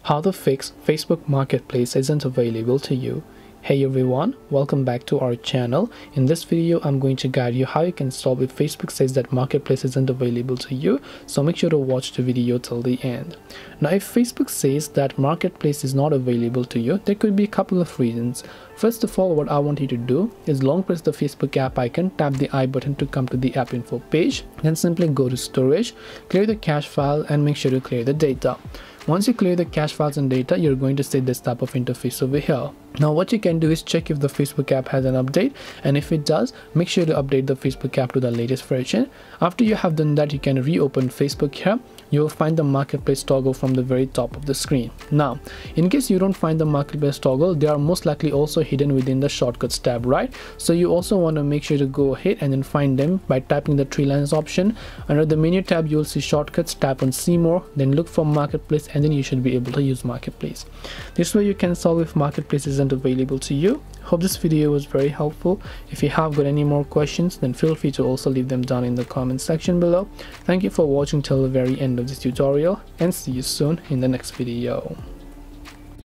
How to fix Facebook Marketplace isn't available to you. Hey everyone, welcome back to our channel. In this video, I'm going to guide you how you can solve if Facebook says that Marketplace isn't available to you. So make sure to watch the video till the end. Now, if Facebook says that Marketplace is not available to you, there could be a couple of reasons. First of all, what I want you to do is long press the Facebook app icon, tap the I button to come to the app info page, then simply go to storage, clear the cache file and make sure to clear the data. Once you clear the cache files and data, you're going to see this type of interface over here. Now what you can do is check if the Facebook app has an update, and if it does, make sure to update the Facebook app to the latest version. After you have done that, you can reopen Facebook here. You will find the Marketplace toggle from the very top of the screen. Now, in case you don't find the Marketplace toggle, they are most likely also hidden within the Shortcuts tab, right? So you also want to make sure to go ahead and then find them by tapping the three lines option. Under the menu tab, you will see Shortcuts, tap on See More, then look for Marketplace, and then you should be able to use Marketplace. This way you can solve if Marketplace isn't available to you. Hope this video was very helpful. If you have got any more questions, then feel free to also leave them down in the comment section below. Thank you for watching till the very end of this tutorial, and see you soon in the next video.